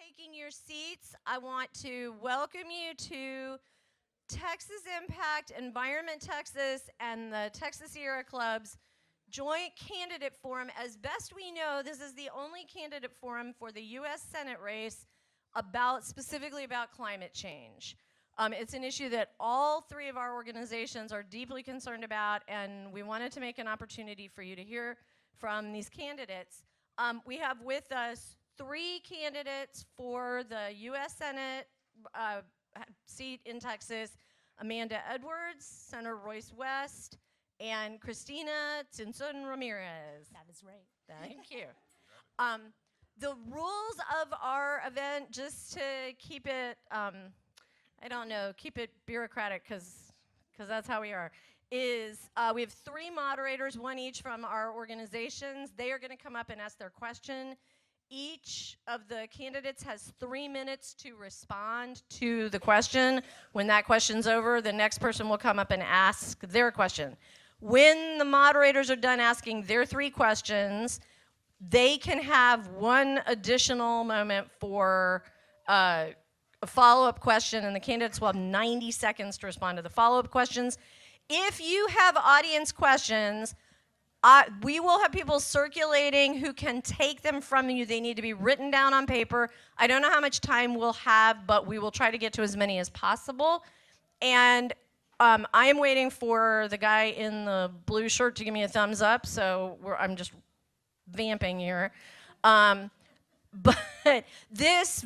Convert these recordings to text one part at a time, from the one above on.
taking your seats, I want to welcome you to Texas Impact, Environment Texas, and the Texas Sierra Club's joint candidate forum. As best we know, this is the only candidate forum for the U.S. Senate race specifically about climate change. It's an issue that all three of our organizations are deeply concerned about, and we wanted to make an opportunity for you to hear from these candidates. We have with us three candidates for the U.S. Senate seat in Texas: Amanda Edwards, Senator Royce West, and Cristina Tzintzún Ramirez. That is right. Thank you. The rules of our event, just to keep it, keep it bureaucratic, because that's how we are, is we have three moderators, one each from our organizations. They are going to come up and ask their question. Each of the candidates has 3 minutes to respond to the question. When that question's over, the next person will come up and ask their question. When the moderators are done asking their three questions, they can have one additional moment for a follow-up question, and the candidates will have 90 seconds to respond to the follow-up questions. If you have audience questions, we will have people circulating who can take them from you. They need to be written down on paper. I don't know how much time we'll have, but we will try to get to as many as possible. And I am waiting for the guy in the blue shirt to give me a thumbs up, so I'm just vamping here. But this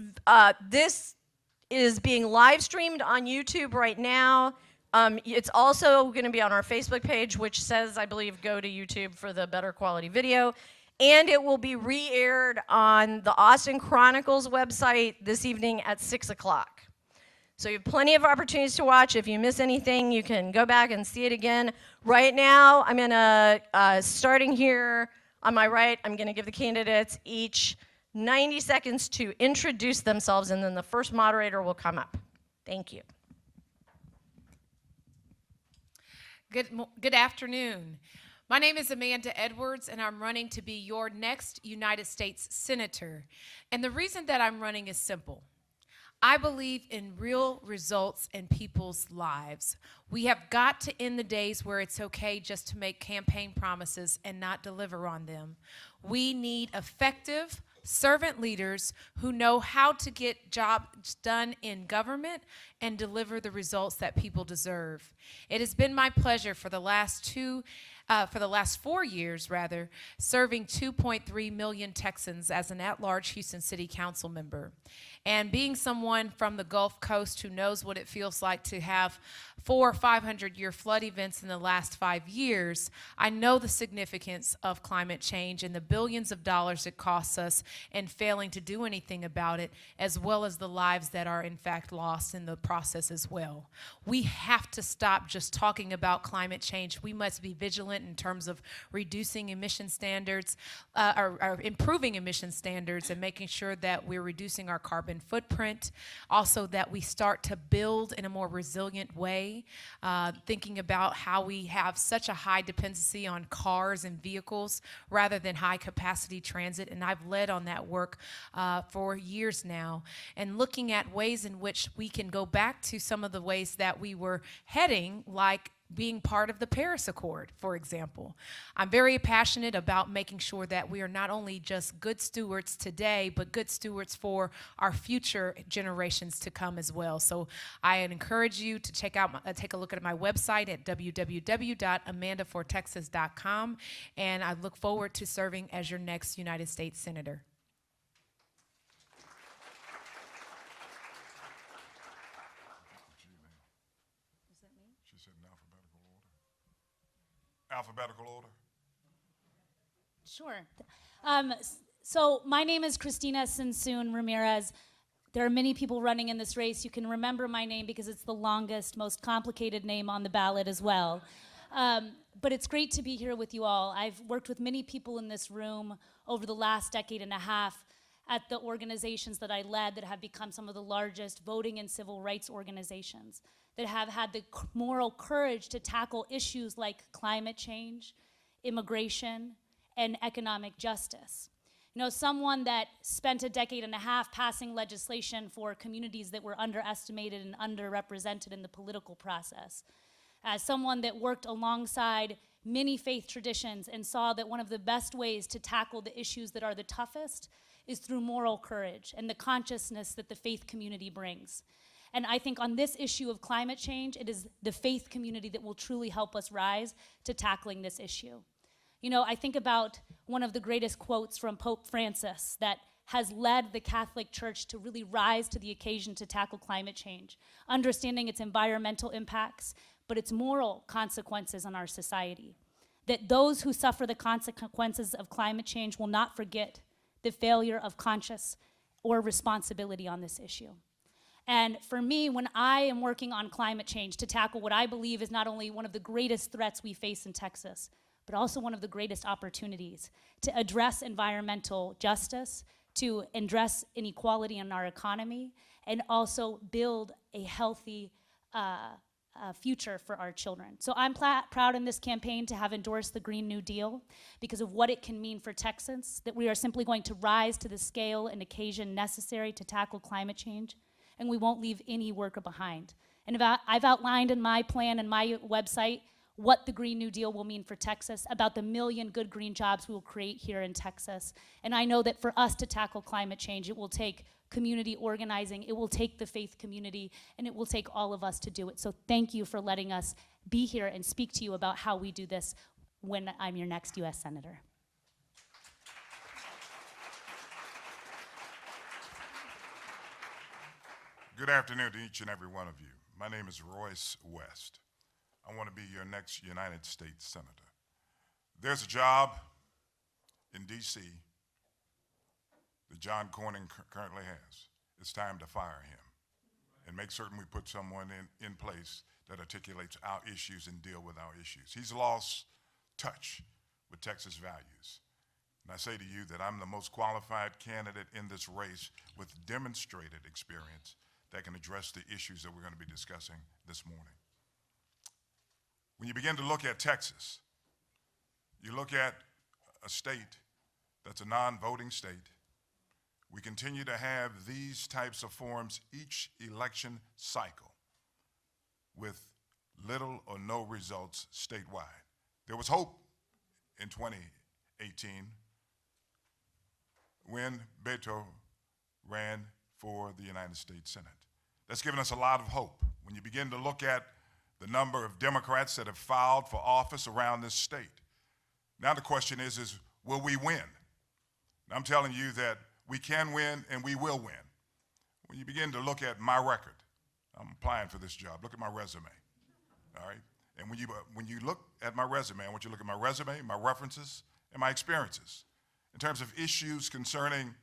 is being live streamed on YouTube right now. It's also going to be on our Facebook page, which says, I believe, go to YouTube for the better quality video. And it will be re-aired on the Austin Chronicle's website this evening at 6 o'clock. So you have plenty of opportunities to watch. If you miss anything, you can go back and see it again. Right now, I'm going to, starting here on my right, I'm going to give the candidates each 90 seconds to introduce themselves, and then the first moderator will come up. Thank you. Good afternoon. My name is Amanda Edwards, and I'm running to be your next United States Senator. And the reason that I'm running is simple. I believe in real results in people's lives. We have got to end the days where it's okay just to make campaign promises and not deliver on them. We need effective servant leaders who know how to get jobs done in government and deliver the results that people deserve. It has been my pleasure for the last 4 years, serving 2.3 million Texans as an at-large Houston City Council member. And being someone from the Gulf Coast who knows what it feels like to have 400- or 500-year flood events in the last 5 years, I know the significance of climate change and the billions of dollars it costs us and failing to do anything about it, as well as the lives that are in fact lost in the process as well. We have to stop just talking about climate change. We must be vigilant in terms of reducing emission standards, or improving emission standards, and making sure that we're reducing our carbon footprint. Also, that we start to build in a more resilient way, thinking about how we have such a high dependency on cars and vehicles rather than high capacity transit. And I've led on that work for years now, and looking at ways in which we can go back to some of the ways that we were heading, like being part of the Paris Accord, for example. I'm very passionate about making sure that we are not only just good stewards today, but good stewards for our future generations to come as well. So I encourage you to take a look at my website at www.amandafortexas.com, and I look forward to serving as your next United States Senator. Alphabetical order? Sure. So my name is Cristina Tzintzún Ramirez. There are many people running in this race. You can remember my name because it's the longest, most complicated name on the ballot as well. But it's great to be here with you all. I've worked with many people in this room over the last decade and a half at the organizations that I led that have become some of the largest voting and civil rights organizations, that have had the moral courage to tackle issues like climate change, immigration, and economic justice. You know, someone that spent a decade and a half passing legislation for communities that were underestimated and underrepresented in the political process. As someone that worked alongside many faith traditions and saw that one of the best ways to tackle the issues that are the toughest is through moral courage and the consciousness that the faith community brings. And I think on this issue of climate change, it is the faith community that will truly help us rise to tackling this issue. You know, I think about one of the greatest quotes from Pope Francis that has led the Catholic Church to really rise to the occasion to tackle climate change, understanding its environmental impacts, but its moral consequences on our society. That those who suffer the consequences of climate change will not forget the failure of conscience or responsibility on this issue. And for me, when I am working on climate change to tackle what I believe is not only one of the greatest threats we face in Texas, but also one of the greatest opportunities to address environmental justice, to address inequality in our economy, and also build a healthy future for our children. So I'm proud in this campaign to have endorsed the Green New Deal because of what it can mean for Texans, that we are simply going to rise to the scale and occasion necessary to tackle climate change, and we won't leave any worker behind. And I've outlined in my plan and my website what the Green New Deal will mean for Texas, about the 1 million good green jobs we will create here in Texas. And I know that for us to tackle climate change, it will take community organizing, it will take the faith community, and it will take all of us to do it. So thank you for letting us be here and speak to you about how we do this when I'm your next U.S. Senator. Good afternoon to each and every one of you. My name is Royce West. I want to be your next United States Senator. There's a job in D.C. that John Cornyn currently has. It's time to fire him and make certain we put someone in place that articulates our issues and deal with our issues. He's lost touch with Texas values. And I say to you that I'm the most qualified candidate in this race with demonstrated experience that can address the issues that we're going to be discussing this morning. When you begin to look at Texas, you look at a state that's a non-voting state. We continue to have these types of forums each election cycle with little or no results statewide. There was hope in 2018 when Beto ran for the United States Senate. That's given us a lot of hope. When you begin to look at the number of Democrats that have filed for office around this state. Now the question is will we win? And I'm telling you that we can win and we will win. When you begin to look at my record, I'm applying for this job, look at my resume, all right? And when you look at my resume, I want you to look at my resume, my references, and my experiences in terms of issues concerning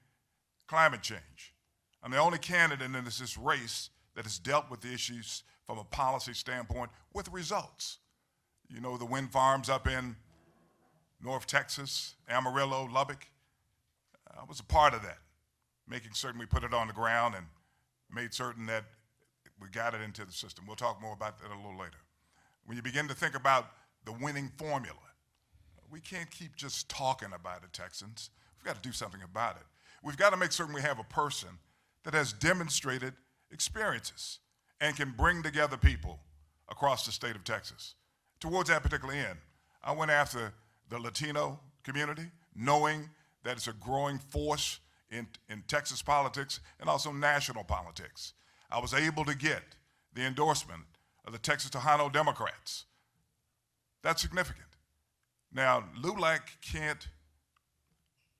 climate change. I'm the only candidate in this race that has dealt with the issues from a policy standpoint with results. You know, the wind farms up in North Texas, Amarillo, Lubbock, I was a part of that, making certain we put it on the ground and made certain that we got it into the system. We'll talk more about that a little later. When you begin to think about the winning formula, we can't keep just talking about it, Texans. We've got to do something about it. We've got to make certain we have a person that has demonstrated experiences and can bring together people across the state of Texas. Towards that particular end, I went after the Latino community, knowing that it's a growing force in Texas politics and also national politics. I was able to get the endorsement of the Texas Tejano Democrats. That's significant. Now, LULAC can't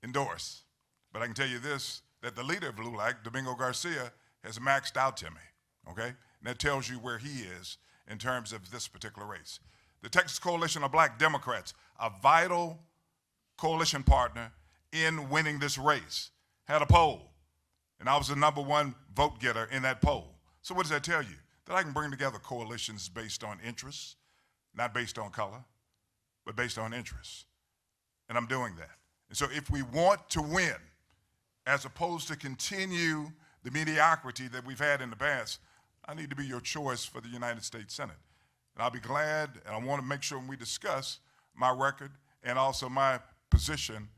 endorse, but I can tell you this, that the leader of LULAC, Domingo Garcia, has maxed out to me, okay? And that tells you where he is in terms of this particular race. The Texas Coalition of Black Democrats, a vital coalition partner in winning this race, had a poll, and I was the #1 vote getter in that poll. So what does that tell you? That I can bring together coalitions based on interests, not based on color, but based on interests. And I'm doing that. And so if we want to win, as opposed to continue the mediocrity that we've had in the past, I need to be your choice for the United States Senate. And I'll be glad, and I want to make sure when we discuss my record and also my position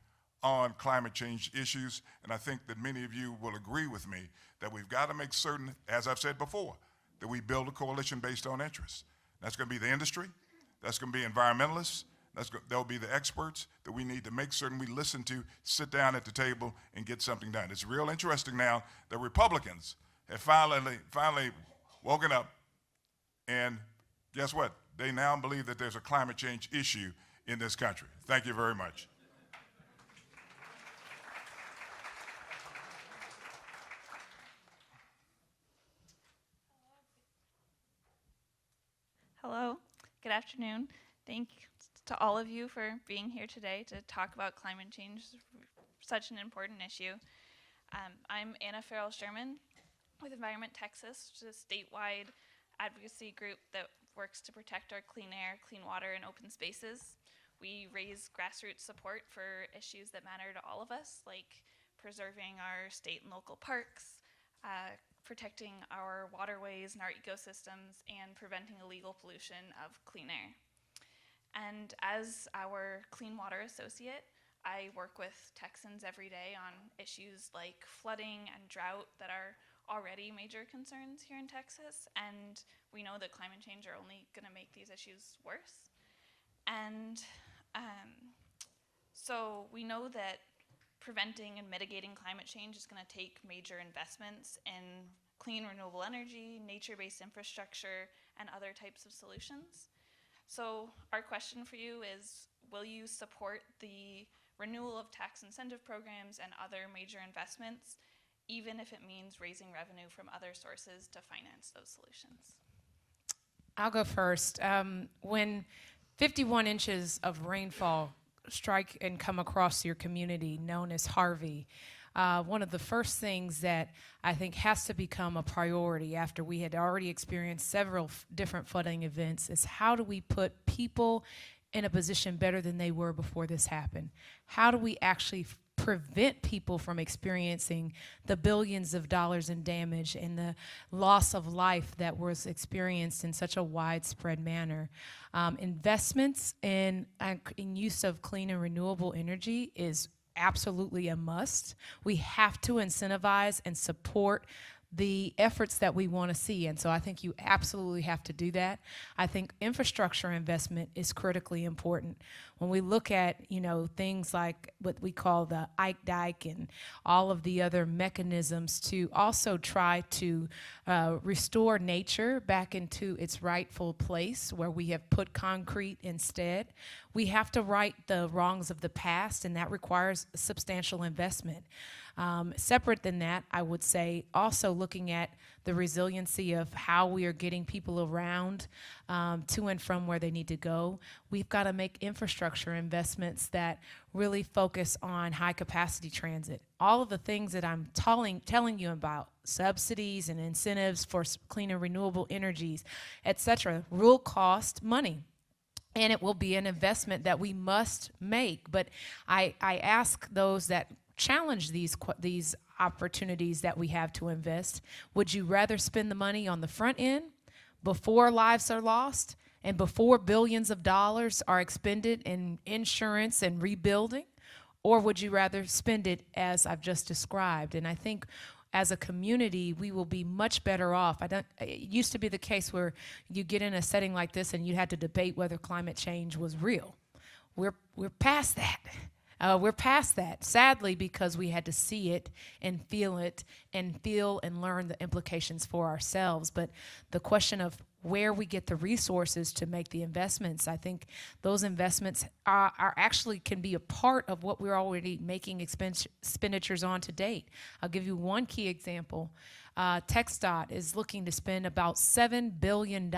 on climate change issues, and I think that many of you will agree with me that we've got to make certain, as I've said before, that we build a coalition based on interests. That's going to be the industry, that's going to be environmentalists, there'll be the experts that we need to make certain we listen to, sit down at the table, and get something done. It's real interesting now that Republicans have finally woken up, and guess what? They now believe that there's a climate change issue in this country. Thank you very much. Hello, good afternoon. Thanks to all of you for being here today to talk about climate change, such an important issue. I'm Anna Farrell-Sherman with Environment Texas, which is a statewide advocacy group that works to protect our clean air, clean water, and open spaces. We raise grassroots support for issues that matter to all of us, like preserving our state and local parks, protecting our waterways and our ecosystems, and preventing illegal pollution of clean air. And as our clean water associate, I work with Texans every day on issues like flooding and drought that are already major concerns here in Texas, and we know that climate change are only going to make these issues worse. And so we know that preventing and mitigating climate change is going to take major investments in clean renewable energy, nature-based infrastructure, and other types of solutions. So our question for you is, will you support the renewal of tax incentive programs and other major investments, even if it means raising revenue from other sources to finance those solutions? I'll go first. When 51 inches of rainfall strike and come across your community, known as Harvey, one of the first things that I think has to become a priority after we had already experienced several different flooding events is how do we put people in a position better than they were before this happened? How do we actually prevent people from experiencing the billions of dollars in damage and the loss of life that was experienced in such a widespread manner? Investments in use of clean and renewable energy is absolutely a must. We have to incentivize and support the efforts that we want to see, and so I think you absolutely have to do that. I think infrastructure investment is critically important. When we look at, things like what we call the Ike Dike and all of the other mechanisms to also try to restore nature back into its rightful place where we have put concrete instead, we have to right the wrongs of the past, and that requires substantial investment. Separate than that, I would say also looking at the resiliency of how we are getting people around to and from where they need to go. We've got to make infrastructure investments that really focus on high capacity transit. All of the things that I'm telling you about, subsidies and incentives for clean and renewable energies, et cetera, will cost money. And it will be an investment that we must make. But I ask those that challenge these opportunities that we have to invest, would you rather spend the money on the front end before lives are lost and before billions of dollars are expended in insurance and rebuilding, or would you rather spend it as I've just described? And I think as a community, we will be much better off. It used to be the case where you get in a setting like this and you had to debate whether climate change was real. We're past that. We're past that, sadly, because we had to see it and feel and learn the implications for ourselves. But the question of where we get the resources to make the investments, I think those investments are actually can be a part of what we're already making expenditures on to date. I'll give you one key example. TxDOT is looking to spend about $7 billion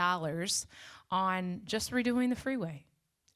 on just redoing the freeway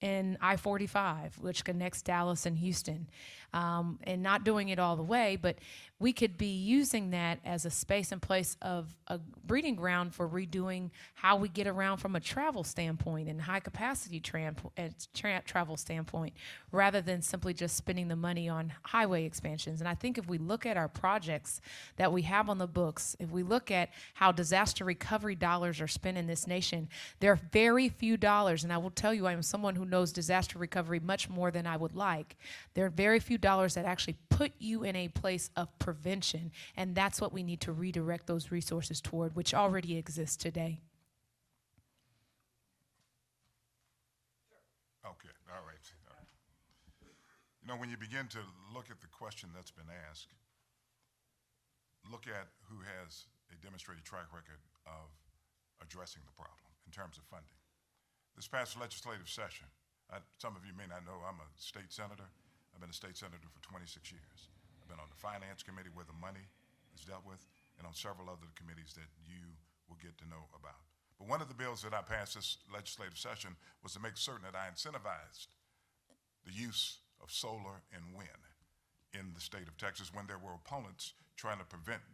in I-45, which connects Dallas and Houston, and not doing it all the way, but we could be using that as a space and place of a breeding ground for redoing how we get around from a travel standpoint and high capacity travel standpoint, rather than simply just spending the money on highway expansions. And I think if we look at our projects that we have on the books, if we look at how disaster recovery dollars are spent in this nation, there are very few dollars, and I will tell you I am someone who knows disaster recovery much more than I would like. There are very few dollars that actually put you in a place of prevention. And that's what we need to redirect those resources toward, which already exists today. Okay, all right. You know, when you begin to look at the question that's been asked, look at who has a demonstrated track record of addressing the problem in terms of funding. This past legislative session, some of you may not know, I'm a state senator. I've been a state senator for 26 years. I've been on the finance committee where the money is dealt with, and on several other committees that you will get to know about. But one of the bills that I passed this legislative session was to make certain that I incentivized the use of solar and wind in the state of Texas when there were opponents trying to prevent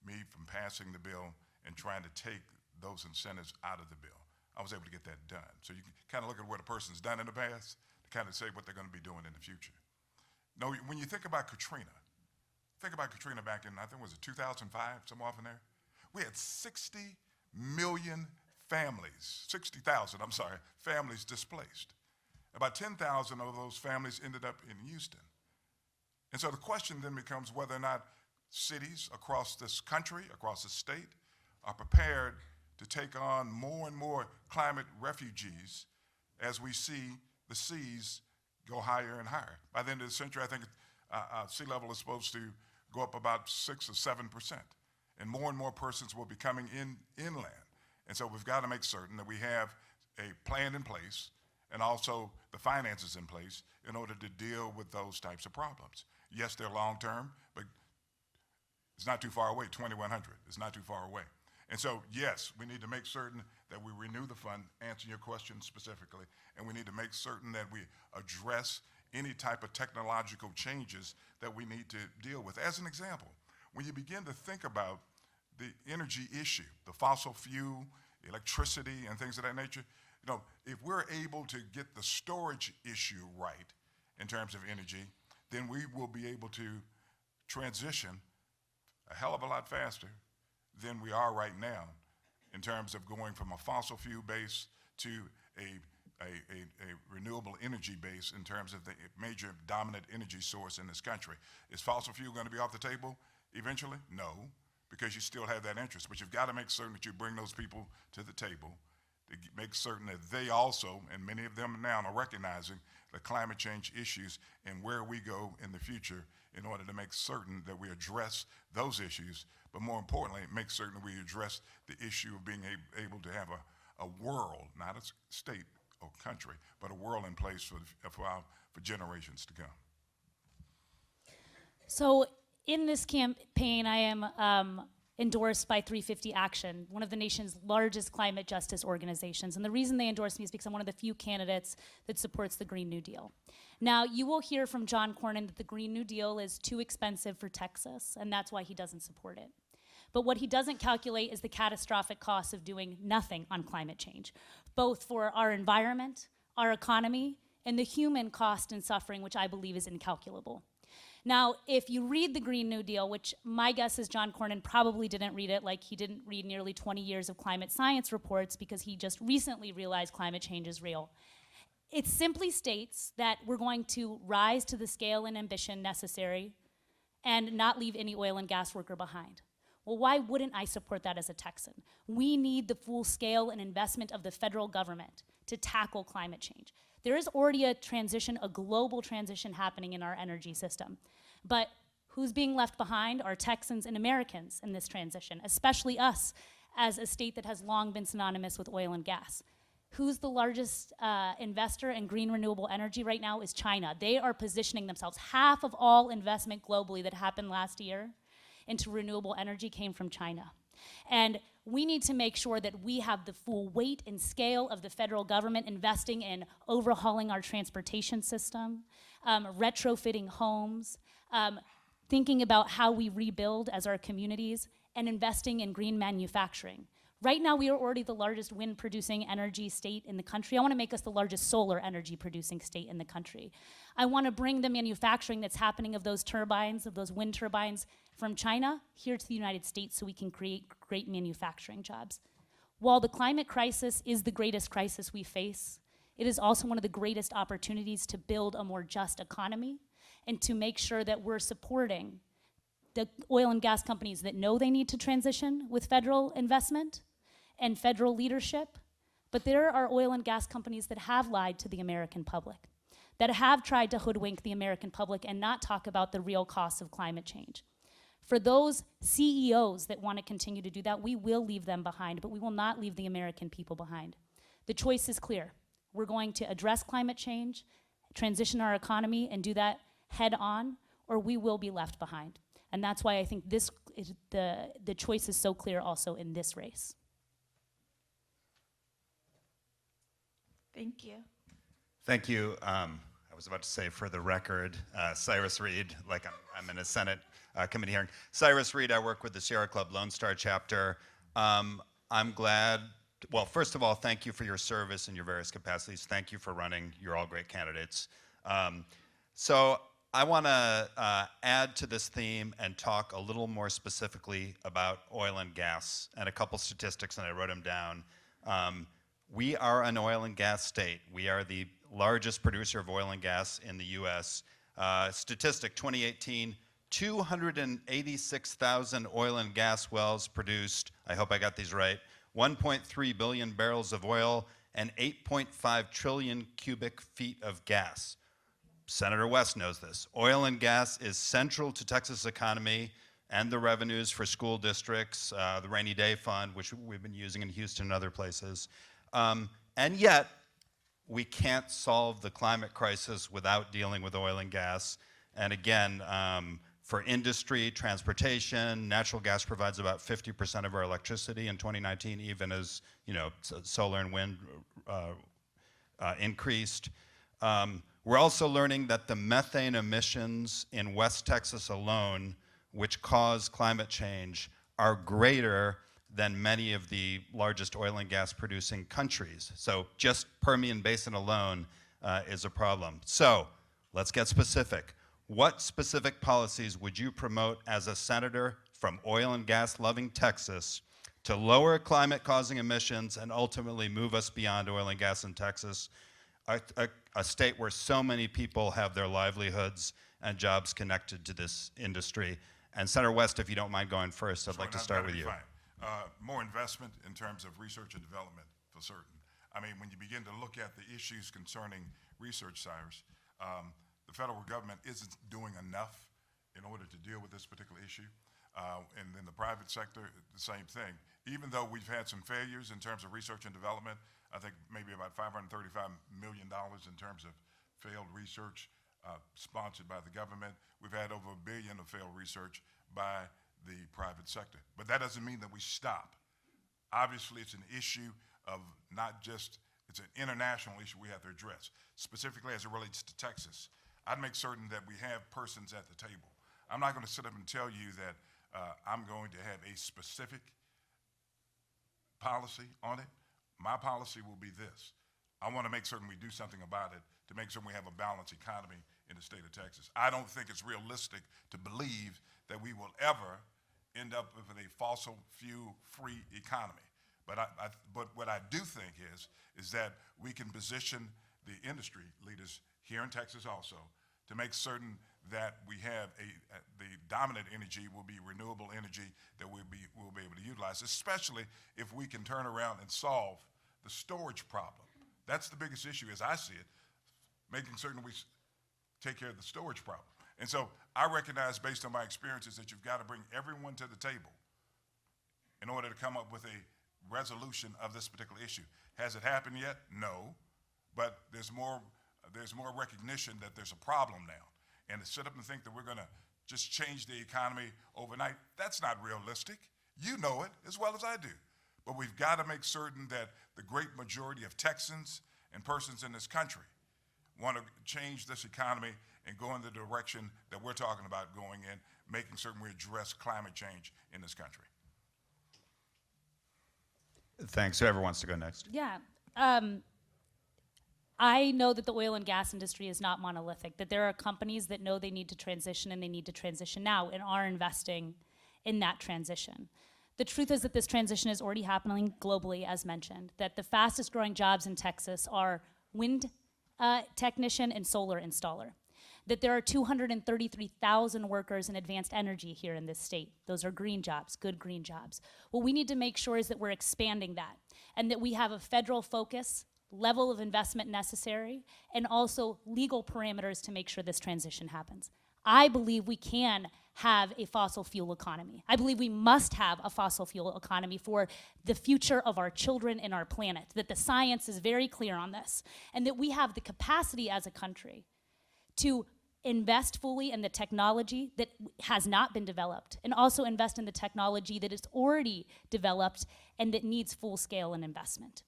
me from passing the bill and trying to take those incentives out of the bill. I was able to get that done. So you can kind of look at what a person's done in the past to kind of say what they're going to be doing in the future. No, when you think about Katrina back in, I think, was it 2005, somewhere off in there? We had 60 million families, 60,000, I'm sorry, families displaced. About 10,000 of those families ended up in Houston. And so the question then becomes whether or not cities across this country, across the state, are prepared to take on more and more climate refugees as we see the seas go higher and higher. By the end of the century, I think sea level is supposed to go up about 6 or 7%. And more persons will be coming inland. And so we've got to make certain that we have a plan in place and also the finances in place in order to deal with those types of problems. Yes, they're long-term, but it's not too far away. 2100 is not too far away. And so, yes, we need to make certain that we renew the fund, answering your question specifically, and we need to make certain that we address any type of technological changes that we need to deal with. As an example, when you begin to think about the energy issue, the fossil fuel, electricity, and things of that nature, you know, if we're able to get the storage issue right in terms of energy, then we will be able to transition a hell of a lot faster than we are right now in terms of going from a fossil fuel base to a renewable energy base in terms of the major dominant energy source in this country. Is fossil fuel going to be off the table eventually? No, because you still have that interest. But you've got to make certain that you bring those people to the table to make certain that they also, and many of them now are recognizing the climate change issues and where we go in the future in order to make certain that we address those issues, but more importantly, make certain that we address the issue of being able to have a world, not a state or country, but a world in place for generations to come. So in this campaign, I am endorsed by 350 Action, one of the nation's largest climate justice organizations. And the reason they endorse me is because I'm one of the few candidates that supports the Green New Deal. Now, you will hear from John Cornyn that the Green New Deal is too expensive for Texas, and that's why he doesn't support it. But what he doesn't calculate is the catastrophic cost of doing nothing on climate change, both for our environment, our economy, and the human cost and suffering, which I believe is incalculable. Now, if you read the Green New Deal, which my guess is John Cornyn probably didn't read it, like he didn't read nearly 20 years of climate science reports because he just recently realized climate change is real. It simply states that we're going to rise to the scale and ambition necessary and not leave any oil and gas worker behind. Well, why wouldn't I support that as a Texan? We need the full scale and investment of the federal government to tackle climate change. There is already a transition, a global transition happening in our energy system. But who's being left behind are Texans and Americans in this transition, especially us as a state that has long been synonymous with oil and gas. Who's the largest investor in green renewable energy right now is China. They are positioning themselves. Half of all investment globally that happened last year into renewable energy came from China. And we need to make sure that we have the full weight and scale of the federal government investing in overhauling our transportation system, retrofitting homes, thinking about how we rebuild as our communities, and investing in green manufacturing. Right now, we are already the largest wind-producing energy state in the country. I want to make us the largest solar energy-producing state in the country. I want to bring the manufacturing that's happening of those turbines, of those wind turbines from China here to the United States so we can create great manufacturing jobs. While the climate crisis is the greatest crisis we face, it is also one of the greatest opportunities to build a more just economy and to make sure that we're supporting the oil and gas companies that know they need to transition with federal investment and federal leadership. But there are oil and gas companies that have lied to the American public, that have tried to hoodwink the American public and not talk about the real costs of climate change. For those CEOs that want to continue to do that, we will leave them behind, but we will not leave the American people behind. The choice is clear. We're going to address climate change, transition our economy, and do that head on, or we will be left behind. And that's why I think the choice is so clear also in this race. Thank you. Thank you. I was about to say, for the record, Cyrus Reed, like I'm in a Senate committee hearing. Cyrus Reed, I work with the Sierra Club Lone Star chapter. I'm glad, well, first of all, thank you for your service in your various capacities. Thank you for running. You're all great candidates. So I want to add to this theme and talk a little more specifically about oil and gas and a couple statistics, and I wrote them down. We are an oil and gas state. We are the largest producer of oil and gas in the US. Statistic 2018, 286,000 oil and gas wells produced, I hope I got these right, 1.3 billion barrels of oil and 8.5 trillion cubic feet of gas. Senator West knows this. Oil and gas is central to Texas economy and the revenues for school districts, the rainy day fund, which we've been using in Houston and other places. And yet, we can't solve the climate crisis without dealing with oil and gas. And again, for industry, transportation, natural gas provides about 50% of our electricity in 2019, even as solar and wind increased. We're also learning that the methane emissions in West Texas alone, which cause climate change, are greater than many of the largest oil and gas producing countries. So just Permian Basin alone is a problem. So let's get specific. What specific policies would you promote as a senator from oil and gas loving Texas to lower climate causing emissions and ultimately move us beyond oil and gas in Texas, a state where so many people have their livelihoods and jobs connected to this industry? And Senator West, if you don't mind going first, I'd like to start with you. Fine. More investment in terms of research and development, for certain. I mean, when you begin to look at the issues concerning research, Cyrus, the federal government isn't doing enough in order to deal with this particular issue. And in the private sector, the same thing. Even though we've had some failures in terms of research and development, I think maybe about $535 million in terms of failed research sponsored by the government. We've had over $1 billion of failed research by the private sector. But that doesn't mean that we stop. Obviously, it's an issue of not just, it's an international issue we have to address. Specifically as it relates to Texas, I'd make certain that we have persons at the table. I'm not going to sit up and tell you that I'm going to have a specific policy on it. My policy will be this. I want to make certain we do something about it to make sure we have a balanced economy in the state of Texas. I don't think it's realistic to believe that we will ever end up with a fossil fuel-free economy. But what I do think is that we can position the industry leaders here in Texas also to make certain that we have the dominant energy will be renewable energy that we'll be able to utilize, especially if we can turn around and solve the storage problem. That's the biggest issue as I see it, making certain we take care of the storage problem. And so I recognize, based on my experiences, that you've got to bring everyone to the table in order to come up with a resolution of this particular issue. Has it happened yet? No, but there's more recognition that there's a problem now. And to sit up and think that we're going to just change the economy overnight, that's not realistic. You know it as well as I do. But we've got to make certain that the great majority of Texans and persons in this country want to change this economy and go in the direction that we're talking about going in, making certain we address climate change in this country. Thanks. Whoever wants to go next. Yeah. I know that the oil and gas industry is not monolithic, that there are companies that know they need to transition and they need to transition now and are investing in that transition. The truth is that this transition is already happening globally, as mentioned, that the fastest growing jobs in Texas are wind technician and solar installer. that there are 233,000 workers in advanced energy here in this state. Those are green jobs, good green jobs. What we need to make sure is that we're expanding that and that we have a federal focus, level of investment necessary, and also legal parameters to make sure this transition happens. I believe we can have a fossil fuel economy. I believe we must have a fossil fuel economy for the future of our children and our planet, that the science is very clear on this, and that we have the capacity as a country to invest fully in the technology that has not been developed, and also invest in the technology that is already developed and that needs full scale and investment.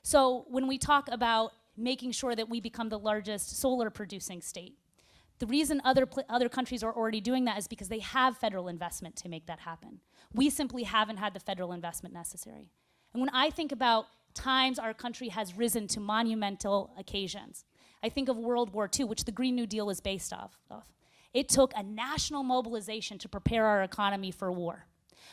So when we talk about making sure that we become the largest solar producing state, the reason other countries are already doing that is because they have federal investment to make that happen. We simply haven't had the federal investment necessary. And when I think about times our country has risen to monumental occasions, I think of World War II, which the Green New Deal is based off of. It took a national mobilization to prepare our economy for war.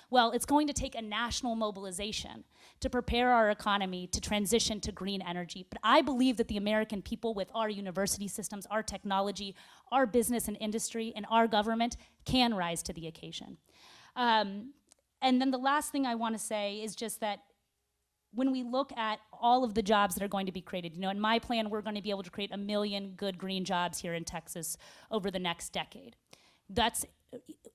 Well, it's going to take a national mobilization to prepare our economy to transition to green energy. But I believe that the American people, with our university systems, our technology, our business and industry, and our government, can rise to the occasion. And then the last thing I want to say is just that when we look at all of the jobs that are going to be created, in my plan, we're going to be able to create 1 million good green jobs here in Texas over the next decade. That's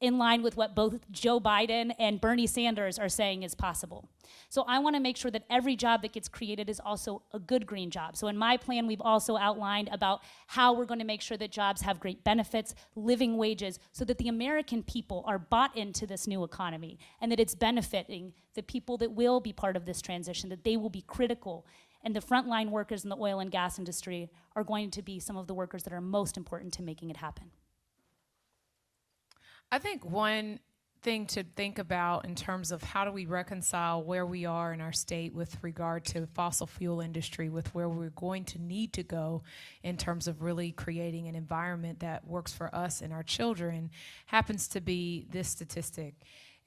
in line with what both Joe Biden and Bernie Sanders are saying is possible. So I want to make sure that every job that gets created is also a good green job. So in my plan, we've also outlined about how we're going to make sure that jobs have great benefits, living wages, so that the American people are bought into this new economy and that it's benefiting the people that will be part of this transition, that they will be critical. And the frontline workers in the oil and gas industry are going to be some of the workers that are most important to making it happen. I think one thing to think about in terms of how do we reconcile where we are in our state with regard to the fossil fuel industry with where we're going to need to go in terms of really creating an environment that works for us and our children happens to be this statistic.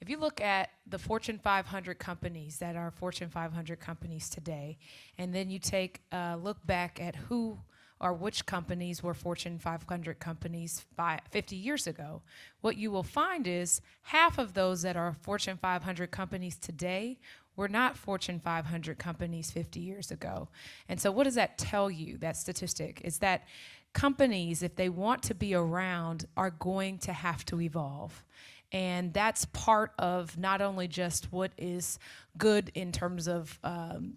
If you look at the Fortune 500 companies that are Fortune 500 companies today, and then you take a look back at who or which companies were Fortune 500 companies 50 years ago, what you will find is half of those that are Fortune 500 companies today were not Fortune 500 companies 50 years ago. And so what does that tell you, that statistic? Is that companies, if they want to be around, are going to have to evolve. And that's part of not only just what is good in terms of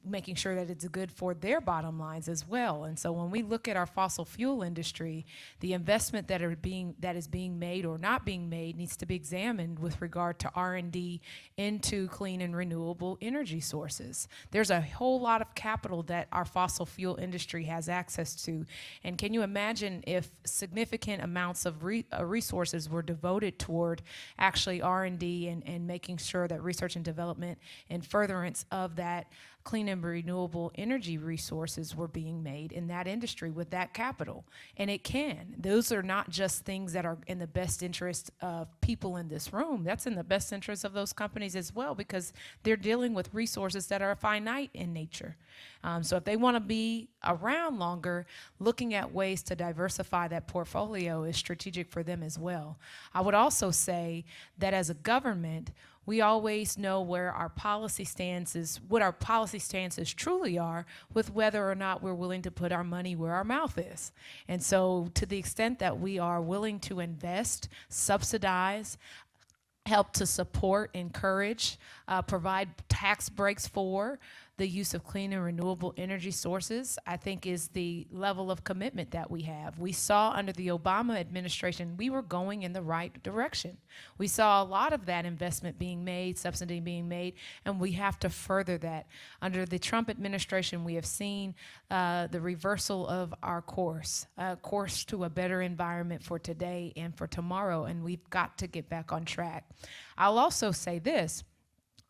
making sure that it's good for their bottom lines as well. And so when we look at our fossil fuel industry, the investment that is being made or not being made needs to be examined with regard to R&D into clean and renewable energy sources. There's a whole lot of capital that our fossil fuel industry has access to. And can you imagine if significant amounts of resources were devoted toward actually R&D and making sure that research and development and furtherance of that clean and renewable energy resources were being made in that industry with that capital. And it can. Those are not just things that are in the best interest of people in this room. That's in the best interest of those companies as well, because they're dealing with resources that are finite in nature. So if they want to be around longer, looking at ways to diversify that portfolio is strategic for them as well. I would also say that as a government, we always know where our policy stances, what our policy stances truly are, with whether or not we're willing to put our money where our mouth is. And so to the extent that we are willing to invest, subsidize, help to support, encourage, provide tax breaks for the use of clean and renewable energy sources, I think is the level of commitment that we have. We saw under the Obama administration, we were going in the right direction. We saw a lot of that investment being made, subsidy being made, and we have to further that. Under the Trump administration, we have seen the reversal of our course to a better environment for today and for tomorrow, and we've got to get back on track. I'll also say this.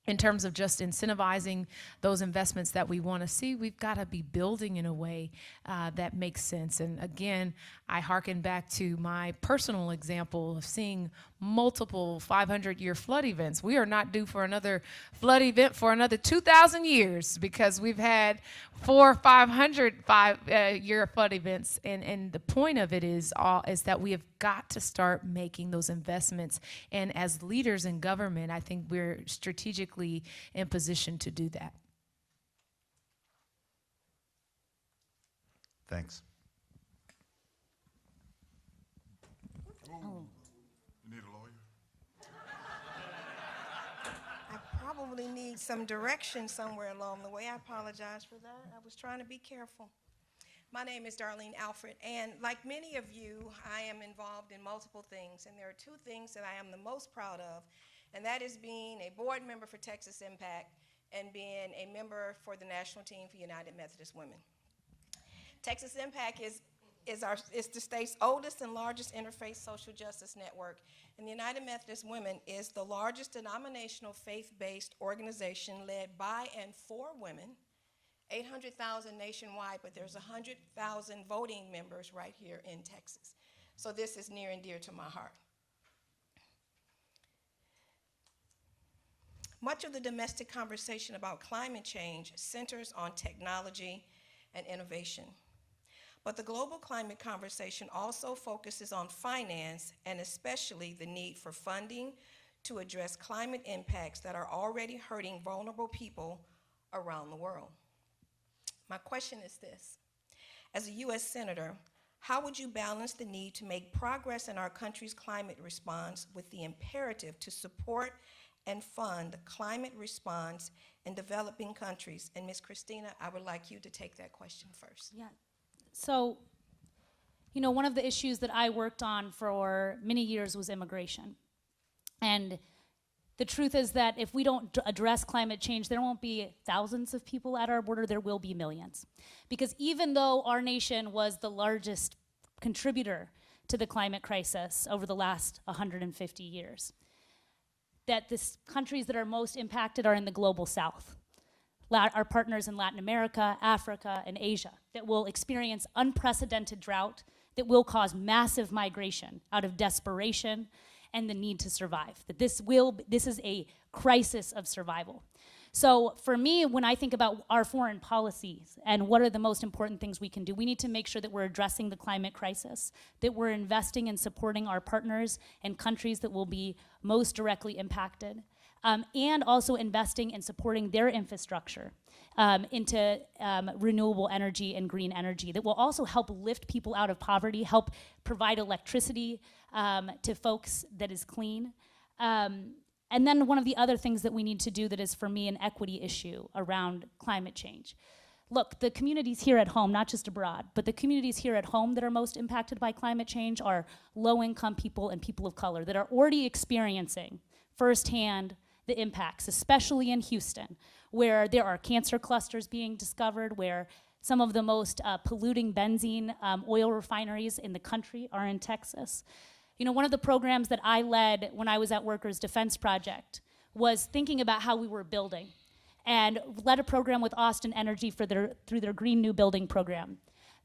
in terms of just incentivizing those investments that we want to see, we've got to be building in a way that makes sense. And again, I hearken back to my personal example of seeing multiple 500-year flood events. We are not due for another flood event for another 2,000 years because we've had 400 or 500-year flood events. And the point of it is that we have got to start making those investments. And as leaders in government, I think we're strategically in position to do that. Thanks. You need a lawyer? I probably need some direction somewhere along the way. I apologize for that. I was trying to be careful. My name is Darlene Alfred, and like many of you, I am involved in multiple things, and there are two things that I am the most proud of, and that is being a board member for Texas Impact and being a member for the national team for United Methodist Women. Texas Impact is the state's oldest and largest interfaith social justice network, and the United Methodist Women is the largest denominational faith-based organization led by and for women, 800,000 nationwide, but there's 100,000 voting members right here in Texas. So this is near and dear to my heart. Much of the domestic conversation about climate change centers on technology and innovation. But the global climate conversation also focuses on finance and especially the need for funding to address climate impacts that are already hurting vulnerable people around the world. My question is this: as a U.S. Senator, how would you balance the need to make progress in our country's climate response with the imperative to support and fund climate response in developing countries? And Ms. Christina, I would like you to take that question first. Yeah. So, you know, one of the issues that I worked on for many years was immigration. And the truth is that if we don't address climate change, there won't be thousands of people at our border, there will be millions. Because even though our nation was the largest contributor to the climate crisis over the last 150 years, that the countries that are most impacted are in the global south. Our partners in Latin America, Africa, and Asia that will experience unprecedented drought, that will cause massive migration out of desperation and the need to survive. That this is a crisis of survival. So for me, when I think about our foreign policies and what are the most important things we can do, we need to make sure that we're addressing the climate crisis, that we're investing and supporting our partners and countries that will be most directly impacted, and also investing and supporting their infrastructure into renewable energy and green energy that will also help lift people out of poverty, help provide electricity to folks that is clean. And then one of the other things that we need to do that is, for me, an equity issue around climate change. Look, the communities here at home, not just abroad, but the communities here at home that are most impacted by climate change are low-income people and people of color that are already experiencing firsthand the impacts, especially in Houston, where there are cancer clusters being discovered, where some of the most polluting benzene oil refineries in the country are in Texas. You know, one of the programs that I led when I was at Workers' Defense Project was thinking about how we were building, and led a program with Austin Energy through their Green New Building program,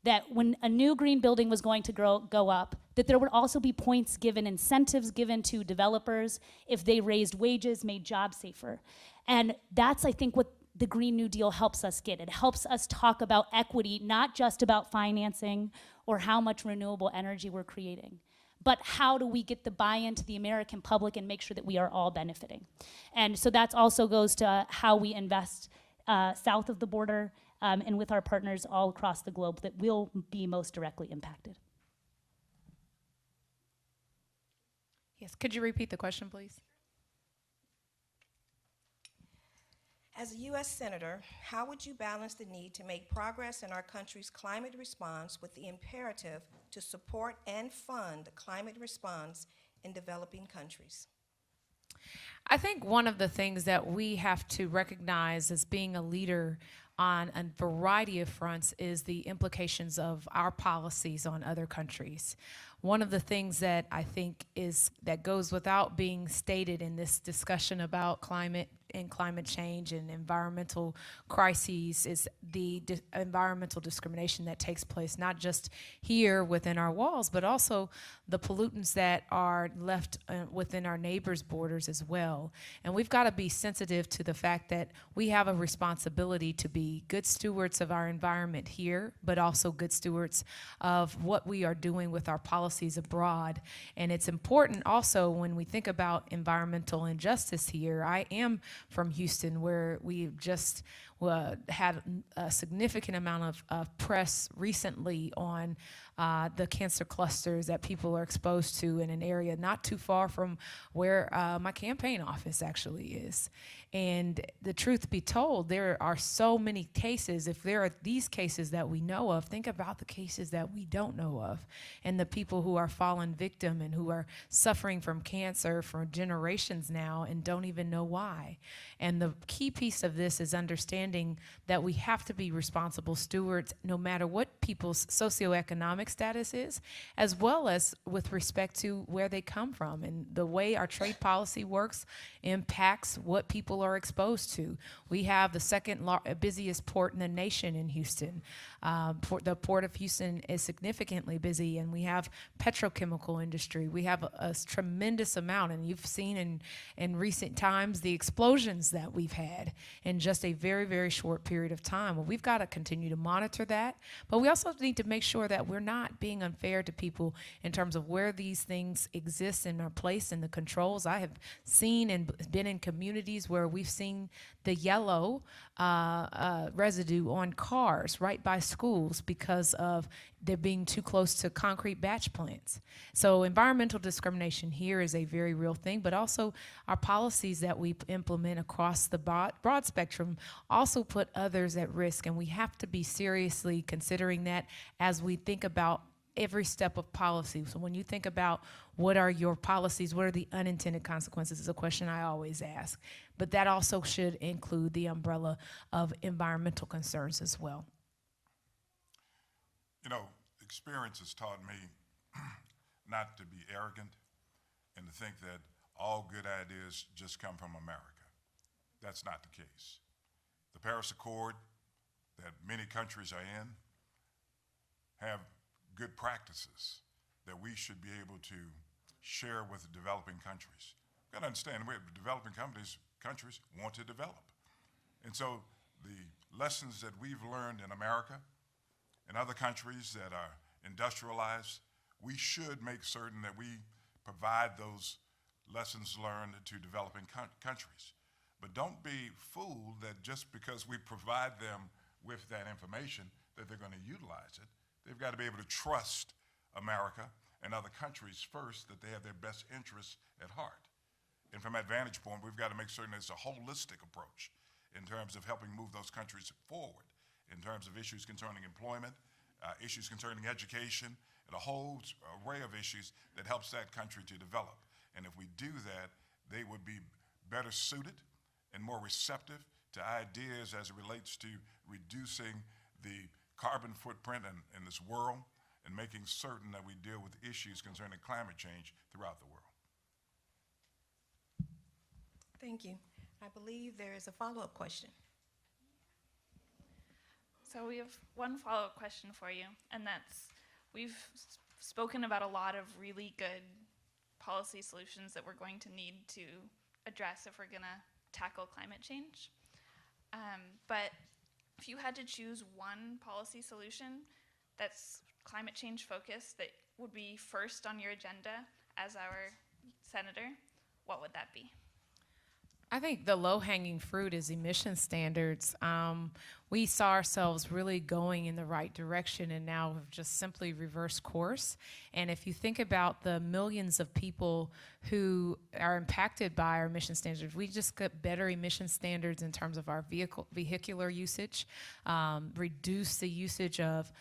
that when a new green building was going to go up, that there would also be points given, incentives given to developers if they raised wages, made jobs safer. And that's, I think, what the Green New Deal helps us get. It helps us talk about equity, not just about financing or how much renewable energy we're creating, but how do we get the buy-in to the American public and make sure that we are all benefiting. And so that also goes to how we invest south of the border and with our partners all across the globe that will be most directly impacted. Yes, could you repeat the question, please? As a U.S. Senator, how would you balance the need to make progress in our country's climate response with the imperative to support and fund climate response in developing countries? I think one of the things that we have to recognize as being a leader on a variety of fronts is the implications of our policies on other countries. One of the things that I think that goes without being stated in this discussion about climate in climate change and environmental crises is the environmental discrimination that takes place, not just here within our walls, but also the pollutants that are left within our neighbors' borders as well. And we've got to be sensitive to the fact that we have a responsibility to be good stewards of our environment here, but also good stewards of what we are doing with our policies abroad. And it's important also when we think about environmental injustice here. I am from Houston, where we've just had a significant amount of press recently on the cancer clusters that people are exposed to in an area not too far from where my campaign office actually is. And the truth be told, there are so many cases. If there are these cases that we know of, think about the cases that we don't know of, and the people who are fallen victim and who are suffering from cancer for generations now and don't even know why. And the key piece of this is understanding that we have to be responsible stewards no matter what people's socioeconomic status is, as well as with respect to where they come from. And the way our trade policy works impacts what people are exposed to. We have the second busiest port in the nation in Houston. The Port of Houston is significantly busy, and we have petrochemical industry. We have a tremendous amount, and you've seen in recent times the explosions that we've had in just a very, very short period of time. Well, we've got to continue to monitor that, but we also need to make sure that we're not being unfair to people in terms of where these things exist in our place and the controls. I have seen and been in communities where we've seen the yellow residue on cars right by schools because of they're being too close to concrete batch plants. So environmental discrimination here is a very real thing, but also our policies that we implement across the broad spectrum also put others at risk, and we have to be seriously considering that as we think about every step of policy. So when you think about what are your policies, what are the unintended consequences, is a question I always ask. But that also should include the umbrella of environmental concerns as well. You know, experience has taught me not to be arrogant and to think that all good ideas just come from America. That's not the case. The Paris Accord that many countries are in have good practices that we should be able to share with the developing countries. You've got to understand, developing countries want to develop. And so the lessons that we've learned in America and other countries that are industrialized, we should make certain that we provide those lessons learned to developing countries. But don't be fooled that just because we provide them with that information that they're going to utilize it. They've got to be able to trust America and other countries first, that they have their best interests at heart. And from that vantage point, we've got to make certain there's a holistic approach in terms of helping move those countries forward, in terms of issues concerning employment, issues concerning education, and a whole array of issues that helps that country to develop. And if we do that, they would be better suited and more receptive to ideas as it relates to reducing the carbon footprint in this world and making certain that we deal with issues concerning climate change throughout the world. Thank you. I believe there is a follow-up question. So we have one follow-up question for you, and that's, we've spoken about a lot of really good policy solutions that we're going to need to address if we're going to tackle climate change. But if you had to choose one policy solution that's climate change focused that would be first on your agenda as our senator, what would that be? I think the low-hanging fruit is emission standards. We saw ourselves really going in the right direction, and now have just simply reversed course. And if you think about the millions of people who are impacted by our emission standards, we just got better emission standards in terms of our vehicular usage, reduce the usage of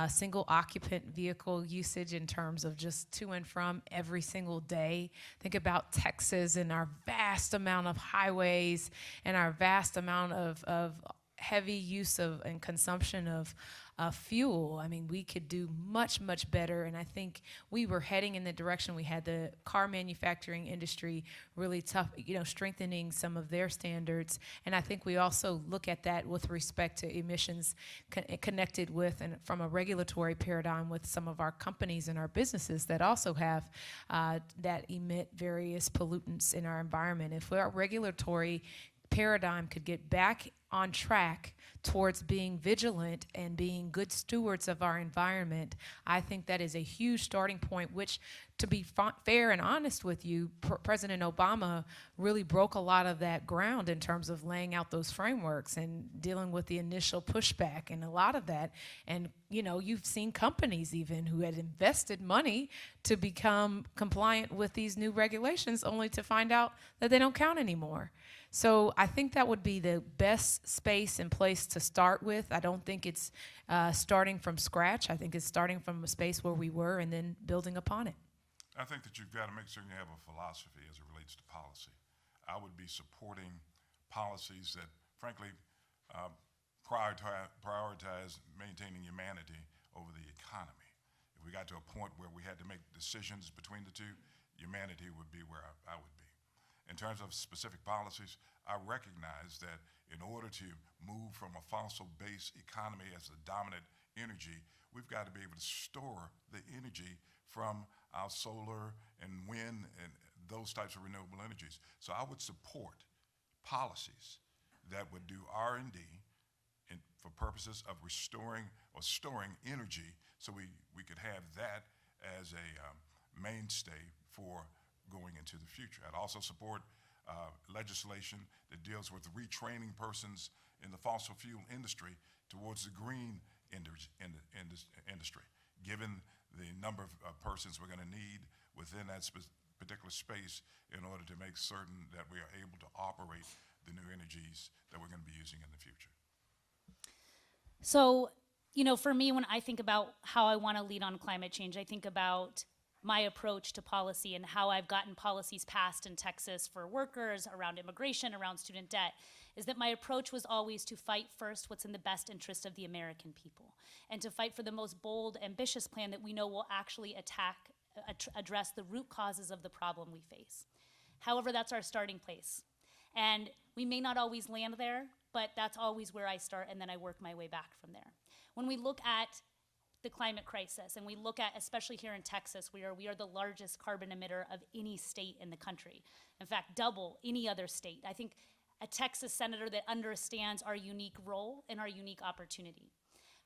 single occupant vehicle usage in terms of just to and from every single day. Think about Texas and our vast amount of highways and our vast amount of heavy use of and consumption of fuel. I mean, we could do much, much better, and I think we were heading in the direction. We had the car manufacturing industry really tough, strengthening some of their standards, and I think we also look at that with respect to emissions connected with, and from a regulatory paradigm with some of our companies and our businesses that also have that emit various pollutants in our environment. If our regulatory paradigm could get back on track towards being vigilant and being good stewards of our environment, I think that is a huge starting point, which, to be fair and honest with you, President Obama really broke a lot of that ground in terms of laying out those frameworks and dealing with the initial pushback and a lot of that. And, you've seen companies even who had invested money to become compliant with these new regulations only to find out that they don't count anymore. So I think that would be the best space and place to start with. I don't think it's starting from scratch. I think it's starting from a space where we were and then building upon it. I think that you've got to make certain you have a philosophy as it relates to policy. I would be supporting policies that, frankly, prioritize maintaining humanity over the economy. If we got to a point where we had to make decisions between the two, humanity would be where I would be. In terms of specific policies, I recognize that in order to move from a fossil-based economy as the dominant energy, we've got to be able to store the energy from our solar and wind and those types of renewable energies. So I would support policies that would do R&D for purposes of restoring or storing energy so we could have that as a mainstay for going into the future. I'd also support legislation that deals with retraining persons in the fossil fuel industry towards the green industry, given the number of persons we're going to need within that particular space in order to make certain that we are able to operate the new energies that we're going to be using in the future. So, for me, when I think about how I want to lead on climate change, I think about my approach to policy and how I've gotten policies passed in Texas for workers, around immigration, around student debt, is that my approach was always to fight first what's in the best interest of the American people, and to fight for the most bold, ambitious plan that we know will actually address the root causes of the problem we face. However, that's our starting place. And we may not always land there, but that's always where I start, and then I work my way back from there. When we look at the climate crisis, and we look at, especially here in Texas, we are the largest carbon emitter of any state in the country. In fact, double any other state. I think a Texas senator that understands our unique role and our unique opportunity.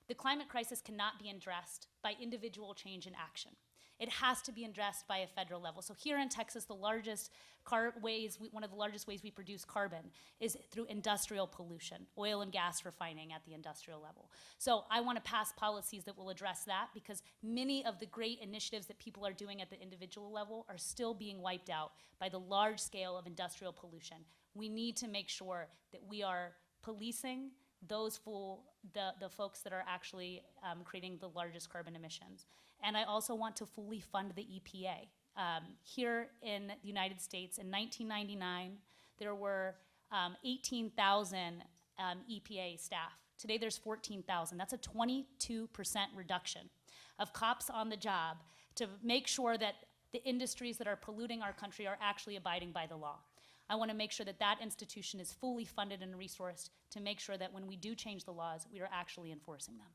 The climate crisis cannot be addressed by individual change and action. It has to be addressed by a federal level. So here in Texas, one of the largest ways we produce carbon is through industrial pollution, oil and gas refining at the industrial level. So I want to pass policies that will address that, because many of the great initiatives that people are doing at the individual level are still being wiped out by the large scale of industrial pollution. We need to make sure that we are policing the folks that are actually creating the largest carbon emissions. And I also want to fully fund the EPA. Here in the United States, in 1999, there were 18,000 EPA staff. Today there's 14,000. That's a 22% reduction of cops on the job to make sure that the industries that are polluting our country are actually abiding by the law. I want to make sure that that institution is fully funded and resourced to make sure that when we do change the laws, we are actually enforcing them.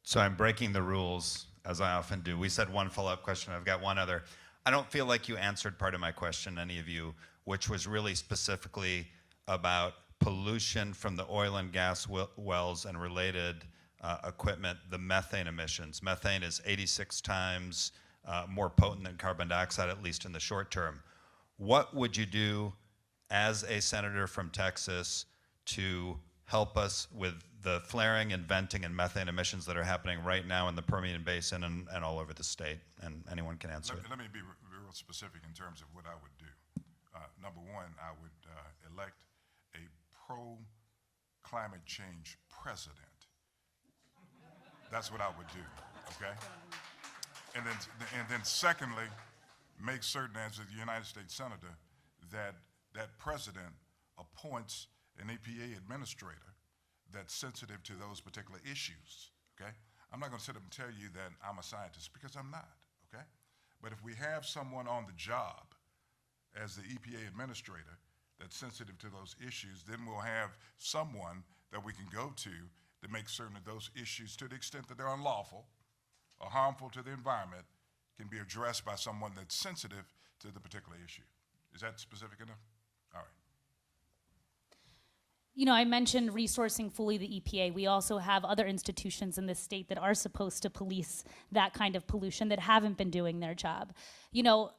So I'm breaking the rules, as I often do. We said one follow-up question. I've got one other. I don't feel like you answered part of my question, any of you, which was really specifically about pollution from the oil and gas wells and related equipment, the methane emissions. Methane is 86 times more potent than carbon dioxide, at least in the short term. What would you do as a senator from Texas to help us with the flaring and venting and methane emissions that are happening right now in the Permian Basin and all over the state? And anyone can answer it. Let me be real specific in terms of what I would do. Number one, I would elect a pro-climate change president. That's what I would do, okay? And then secondly, make certain as a United States Senator that that president appoints an EPA administrator that's sensitive to those particular issues, okay? I'm not gonna sit up and tell you that I'm a scientist, because I'm not, okay? But if we have someone on the job as the EPA administrator that's sensitive to those issues, then we'll have someone that we can go to make certain that those issues, to the extent that they're unlawful or harmful to the environment, can be addressed by someone that's sensitive to the particular issue. Is that specific enough? All right. You know, I mentioned resourcing fully the EPA. We also have other institutions in this state that are supposed to police that kind of pollution that haven't been doing their job. You know,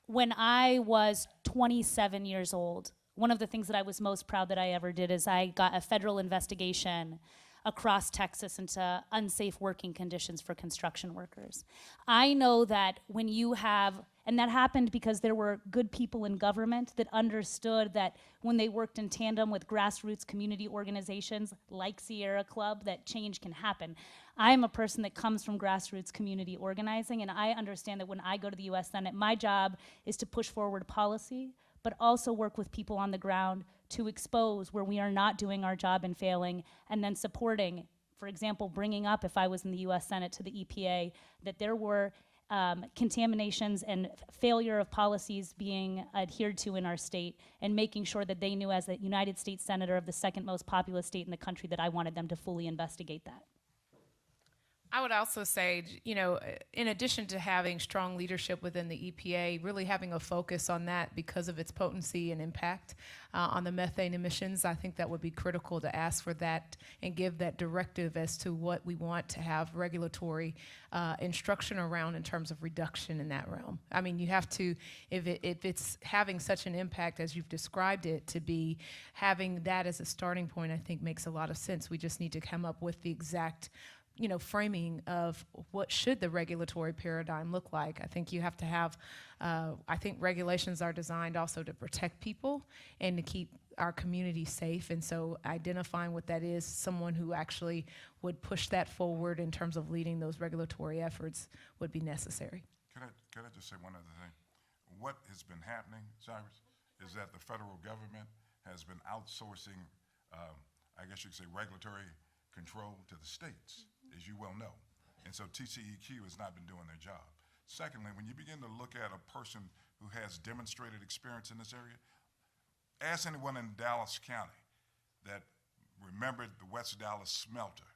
when I was 27 years old, one of the things that I was most proud that I ever did is I got a federal investigation across Texas into unsafe working conditions for construction workers. I know that when you have, and that happened because there were good people in government that understood that when they worked in tandem with grassroots community organizations like Sierra Club, that change can happen. I'm a person that comes from grassroots community organizing, and I understand that when I go to the US Senate, my job is to push forward policy, but also work with people on the ground to expose where we are not doing our job and failing, and then supporting, for example, bringing up, if I was in the US Senate, to the EPA, that there were contaminations and failure of policies being adhered to in our state, and making sure that they knew, as a United States Senator of the second most populous state in the country, that I wanted them to fully investigate that. I would also say, you know, in addition to having strong leadership within the EPA, really having a focus on that because of its potency and impact on the methane emissions, I think that would be critical to ask for that and give that directive as to what we want to have regulatory instruction around in terms of reduction in that realm. I mean, you have to, if it's having such an impact as you've described it to be, having that as a starting point, I think makes a lot of sense. We just need to come up with the exact, you know, framing of what should the regulatory paradigm look like. I think you have to have, I think regulations are designed also to protect people and to keep our community safe. And so identifying what that is, someone who actually would push that forward in terms of leading those regulatory efforts would be necessary. Can I just say one other thing? What has been happening, Cyrus, is that the federal government has been outsourcing, I guess you could say, regulatory control to the states, as you well know. And so TCEQ has not been doing their job. Secondly, when you begin to look at a person who has demonstrated experience in this area, ask anyone in Dallas County that remembered the West Dallas smelter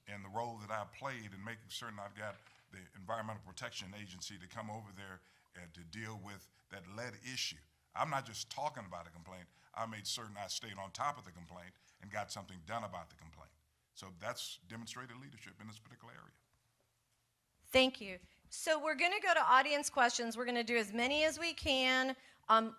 and the role that I played in making certain I've got the Environmental Protection Agency to come over there and to deal with that lead issue. I'm not just talking about a complaint. I made certain I stayed on top of the complaint and got something done about the complaint. So that's demonstrated leadership in this particular area. Thank you. So we're going to go to audience questions. We're going to do as many as we can.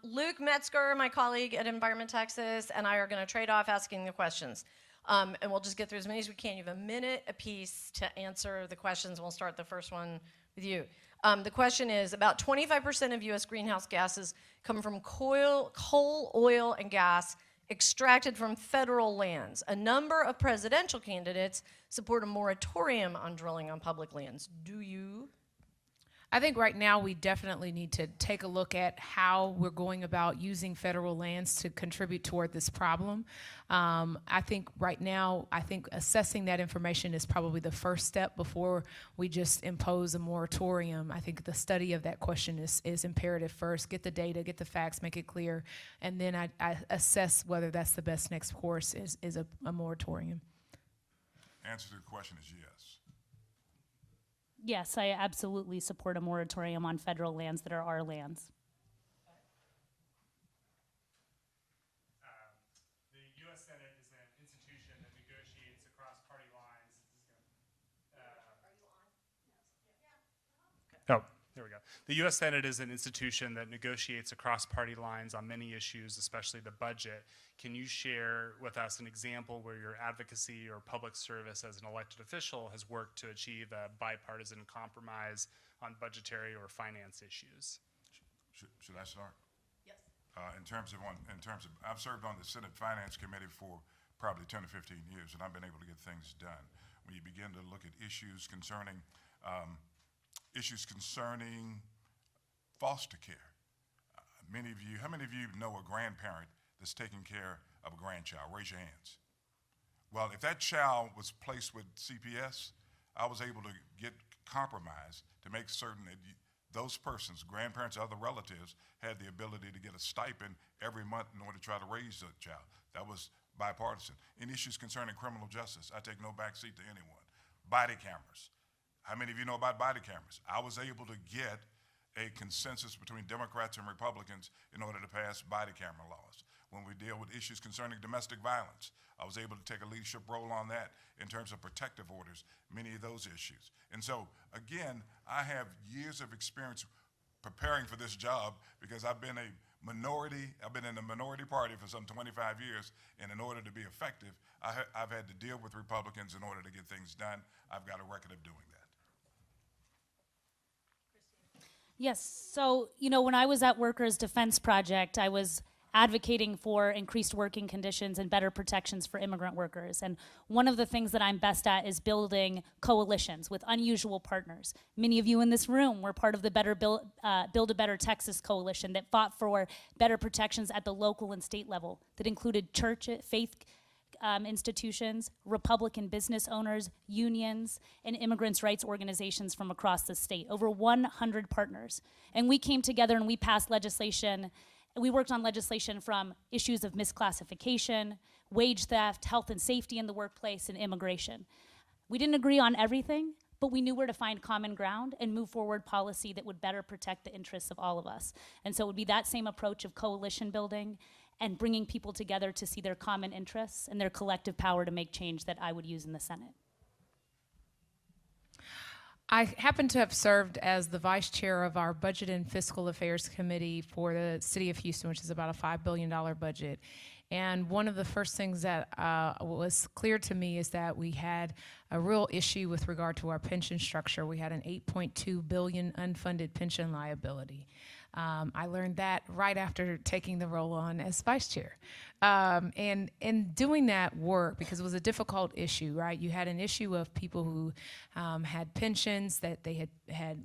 Luke Metzger, my colleague at Environment Texas, and I are going to trade off asking the questions. And we'll just get through as many as we can. You have a minute apiece to answer the questions. We'll start the first one with you. The question is, about 25% of U.S. greenhouse gases come from coal, oil, and gas extracted from federal lands. A number of presidential candidates support a moratorium on drilling on public lands. Do you? I think right now we definitely need to take a look at how we're going about using federal lands to contribute toward this problem. I think right now, assessing that information is probably the first step before we just impose a moratorium. I think the study of that question is imperative first. Get the data, get the facts, make it clear, and then I assess whether that's the best next course is a moratorium. Answer to the question is yes. Yes, I absolutely support a moratorium on federal lands that are our lands. The U.S. Senate is an institution that negotiates across party lines. Oh, there we go. The U.S. Senate is an institution that negotiates across party lines on many issues, especially the budget. Can you share with us an example where your advocacy or public service as an elected official has worked to achieve a bipartisan compromise on budgetary or finance issues? Should I start? Yes. In terms of, I've served on the Senate Finance Committee for probably 10 or 15 years, and I've been able to get things done. When you begin to look at issues concerning foster care, how many of you know a grandparent that's taking care of a grandchild? Raise your hands. Well, if that child was placed with CPS, I was able to get compromise to make certain that those persons, grandparents, other relatives, had the ability to get a stipend every month in order to try to raise the child. That was bipartisan. In issues concerning criminal justice, I take no backseat to anyone. Body cameras. How many of you know about body cameras? I was able to get a consensus between Democrats and Republicans in order to pass body camera laws. When we deal with issues concerning domestic violence, I was able to take a leadership role on that in terms of protective orders, many of those issues. And so, again, I have years of experience preparing for this job because I've been in the minority party for some 25 years, and in order to be effective, I've had to deal with Republicans in order to get things done. I've got a record of doing that. Yes, so, when I was at Workers' Defense Project, I was advocating for increased working conditions and better protections for immigrant workers. And one of the things that I'm best at is building coalitions with unusual partners. Many of you in this room were part of the Build a Better Texas coalition that fought for better protections at the local and state level that included church, faith institutions, Republican business owners, unions, and immigrants' rights organizations from across the state, over 100 partners. And we came together and we passed legislation. We worked on legislation from issues of misclassification, wage theft, health and safety in the workplace, and immigration. We didn't agree on everything, but we knew where to find common ground and move forward policy that would better protect the interests of all of us. And so it would be that same approach of coalition building and bringing people together to see their common interests and their collective power to make change that I would use in the Senate. I happen to have served as the vice chair of our Budget and Fiscal Affairs Committee for the City of Houston, which is about a $5 billion budget. And one of the first things that was clear to me is that we had a real issue with regard to our pension structure. We had an $8.2 billion unfunded pension liability. I learned that right after taking the role on as vice chair. And doing that work, because it was a difficult issue, right? You had an issue of people who had pensions that they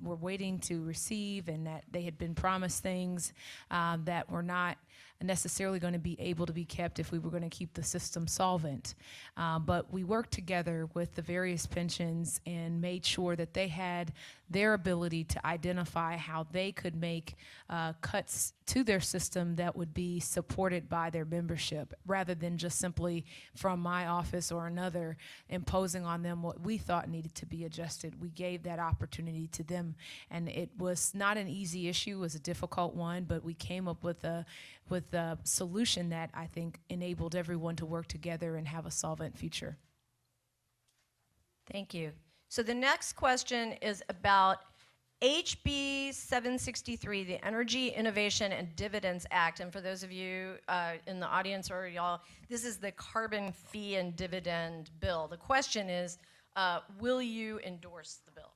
were waiting to receive, and that they had been promised things that were not necessarily going to be able to be kept if we were going to keep the system solvent. But we worked together with the various pensions and made sure that they had their ability to identify how they could make cuts to their system that would be supported by their membership, rather than just simply from my office or another imposing on them what we thought needed to be adjusted. We gave that opportunity to them, and it was not an easy issue. It was a difficult one, but we came up with a solution that I think enabled everyone to work together and have a solvent future. Thank you. So the next question is about HB 763, the Energy Innovation and Dividends Act. And for those of you in the audience or y'all, this is the carbon fee and dividend bill. The question is, will you endorse the bill?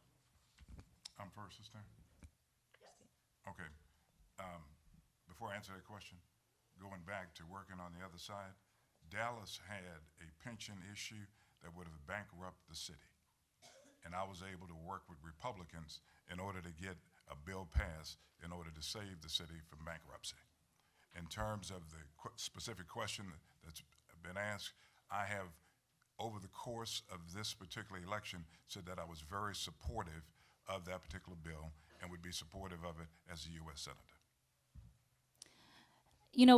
I'm first this time? Okay. Before I answer that question, going back to working on the other side, Dallas had a pension issue that would have bankrupted the city. And I was able to work with Republicans in order to get a bill passed in order to save the city from bankruptcy. In terms of the specific question that's been asked, I have, over the course of this particular election, said that I was very supportive of that particular bill and would be supportive of it as a U.S. Senator.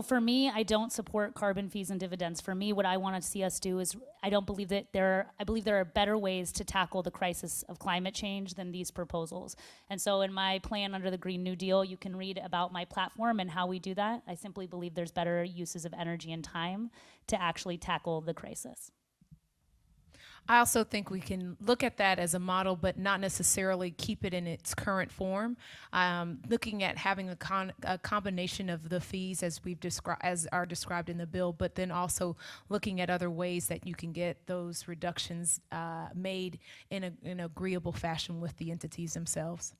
For me, I don't support carbon fees and dividends. For me, what I want to see us do is, I believe there are better ways to tackle the crisis of climate change than these proposals. And so in my plan under the Green New Deal, you can read about my platform and how we do that. I simply believe there's better uses of energy and time to actually tackle the crisis. I also think we can look at that as a model, but not necessarily keep it in its current form. Looking at having a combination of the fees as are described in the bill, but then also looking at other ways that you can get those reductions made in an agreeable fashion with the entities themselves.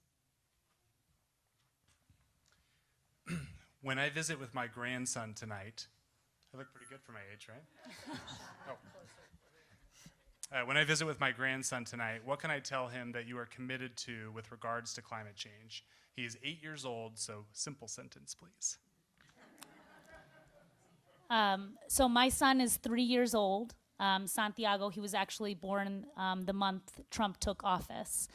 When I visit with my grandson tonight, I look pretty good for my age, right? Oh. When I visit with my grandson tonight, what can I tell him that you are committed to with regards to climate change? He is 8 years old, so simple sentence, please. So my son is 3 years old. Santiago, he was actually born the month Trump took office.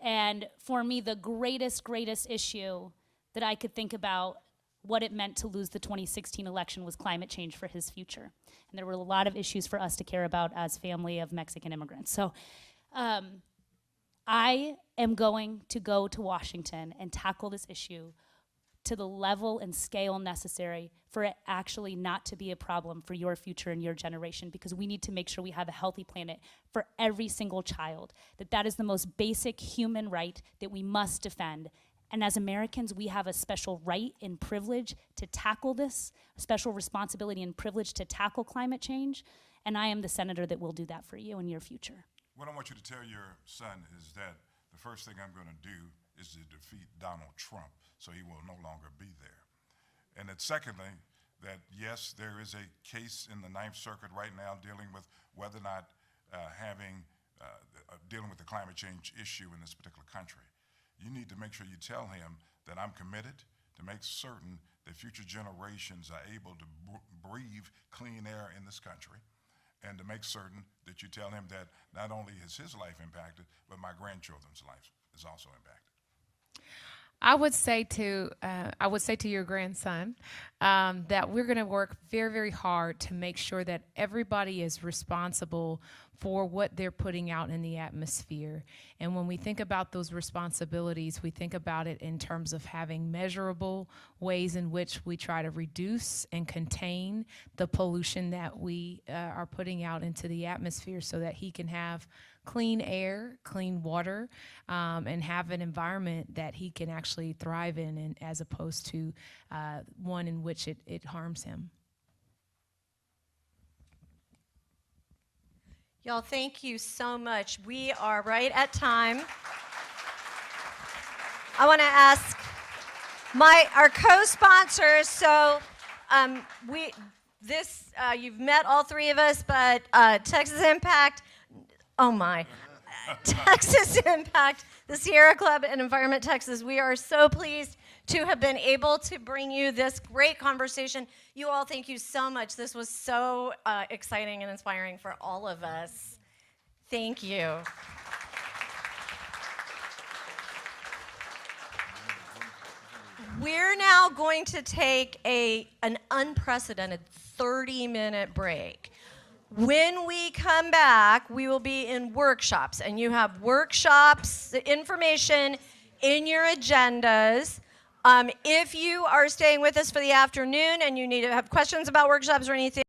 And for me, the greatest issue that I could think about what it meant to lose the 2016 election was climate change for his future. And there were a lot of issues for us to care about as family of Mexican immigrants. So I am going to go to Washington and tackle this issue to the level and scale necessary for it actually not to be a problem for your future and your generation, because we need to make sure we have a healthy planet for every single child, that is the most basic human right that we must defend. And as Americans, we have a special right and privilege to tackle this, a special responsibility and privilege to tackle climate change, and I am the senator that will do that for you and your future. What I want you to tell your son is that the first thing I'm going to do is to defeat Donald Trump, so he will no longer be there. And that secondly, that yes, there is a case in the Ninth Circuit right now dealing with whether or not dealing with the climate change issue in this particular country. You need to make sure you tell him that I'm committed to make certain that future generations are able to breathe clean air in this country, and to make certain that you tell him that not only is his life impacted, but my grandchildren's life is also impacted. I would say to your grandson that we're going to work very, very hard to make sure that everybody is responsible for what they're putting out in the atmosphere. And when we think about those responsibilities, we think about it in terms of having measurable ways in which we try to reduce and contain the pollution that we are putting out into the atmosphere, so that he can have clean air, clean water, and have an environment that he can actually thrive in, and as opposed to one in which it harms him. Y'all, thank you so much. We are right at time. I want to ask our co-sponsors. So you've met all three of us, but Texas Impact. Oh my. Texas Impact, the Sierra Club, and Environment Texas. We are so pleased to have been able to bring you this great conversation. You all, thank you so much. This was so exciting and inspiring for all of us. Thank you. We're now going to take an unprecedented 30-minute break. When we come back, we will be in workshops, and you have workshops, the information in your agendas. If you are staying with us for the afternoon and you need to have questions about workshops or anything,